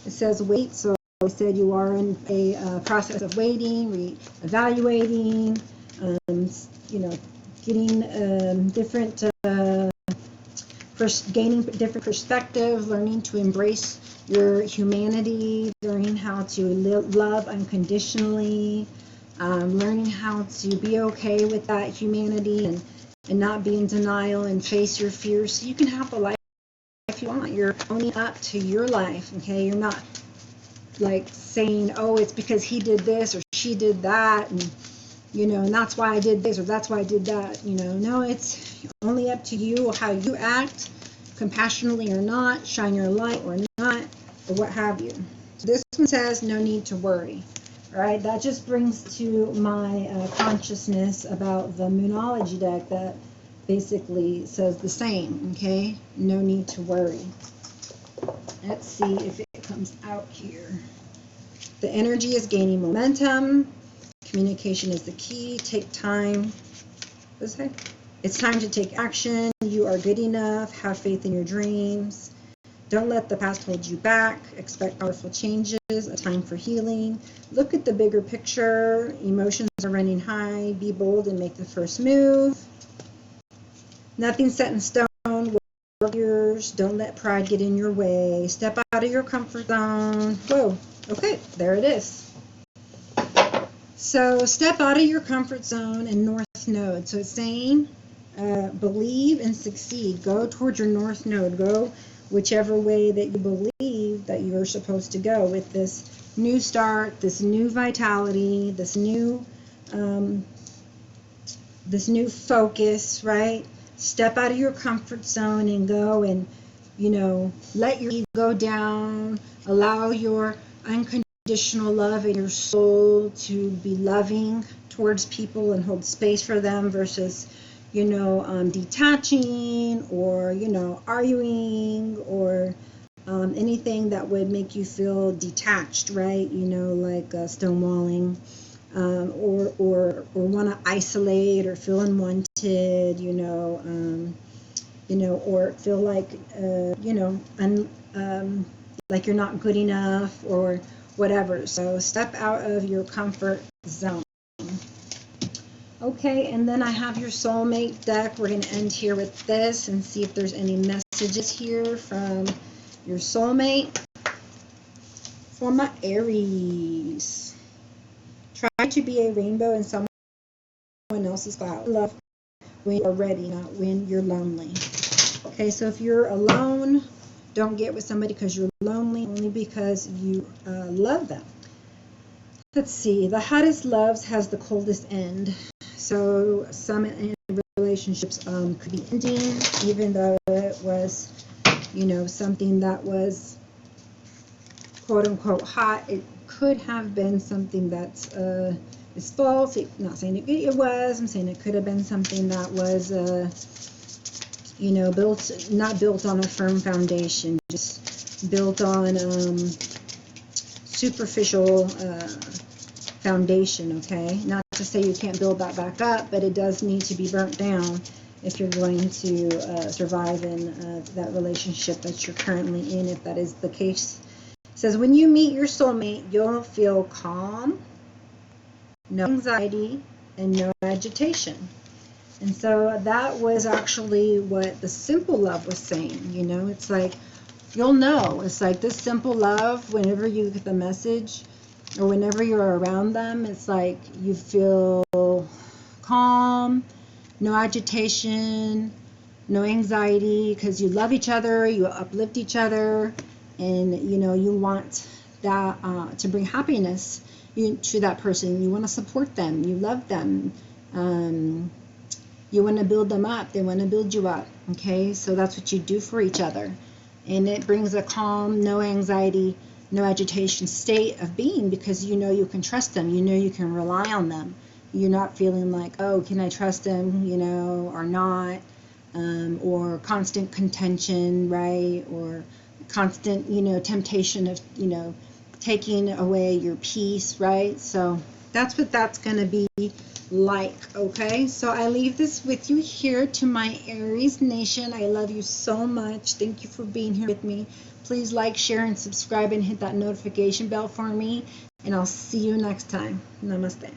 It says wait, so I said you are in a process of waiting, re-evaluating, you know, getting different, gaining different perspective, learning to embrace your humanity, learning how to love unconditionally, learning how to be okay with that humanity and not be in denial and face your fears so you can have the life you want. You're owning up to your life, okay? You're not like saying, oh, it's because he did this or she did that, and you know, and that's why I did this or that's why I did that. You know, no, it's only up to you how you act, compassionately or not, shine your light or not, or what have you. So this one says no need to worry. All right, that just brings to my consciousness about the Moonology deck that basically says the same, okay? No need to worry. Let's see if it comes out here. The energy is gaining momentum. Communication is the key. Take time. What does it say? It's time to take action. You are good enough. Have faith in your dreams. Don't let the past hold you back. Expect powerful changes. A time for healing. Look at the bigger picture. Emotions are running high. Be bold and make the first move. Nothing's set in stone. Warriors. Don't let pride get in your way. Step out of your comfort zone. Whoa. Okay, there it is. So step out of your comfort zone and North Node. So it's saying believe and succeed. Go towards your North Node. Go whichever way that you believe that you're supposed to go with this new start, this new vitality, this new focus, right? Step out of your comfort zone and go and, you know, let your ego down. Allow your unconditional love in your soul to be loving towards people and hold space for them versus, you know, detaching or, you know, arguing or anything that would make you feel detached, right? You know, like stonewalling or want to isolate or feel unwanted, you know, or feel like, you know, like you're not good enough or whatever. So step out of your comfort zone. Okay, and then I have your soulmate deck. We're going to end here with this and see if there's any messages here from your soulmate. For my Aries, try to be a rainbow in someone else's cloud. Love when you're ready, not when you're lonely. Okay, so if you're alone, don't get with somebody because you're lonely, only because you love them. Let's see. The hottest loves has the coldest end. So some relationships could be ending, even though it was you know, something that was quote unquote hot. It could have been something that's is false. Not saying it was. I'm saying it could have been something that was you know, not built on a firm foundation, just built on superficial foundation. Okay, not to say you can't build that back up, but it does need to be burnt down if you're going to survive in that relationship that you're currently in, if that is the case. It says, when you meet your soulmate, you'll feel calm, no anxiety, and no agitation. And so that was actually what the simple love was saying. You know, it's like, you'll know. It's like this simple love, whenever you get the message or whenever you're around them, it's like you feel calm, no agitation, no anxiety, because you love each other, you uplift each other, and you know, you want that to bring happiness to that person. You want to support them, you love them, you want to build them up, they want to build you up. Okay, so that's what you do for each other, and it brings a calm, no anxiety, no agitation state of being, because you know you can trust them, you know you can rely on them. You're not feeling like, oh, can I trust them, you know, or not, or constant contention, right, or constant, you know, temptation of, you know, taking away your peace, right? So that's what that's going to be like. Okay, so I leave this with you here to my Aries Nation. I love you so much. Thank you for being here with me. Please like, share, and subscribe, and hit that notification bell for me, and I'll see you next time. Namaste.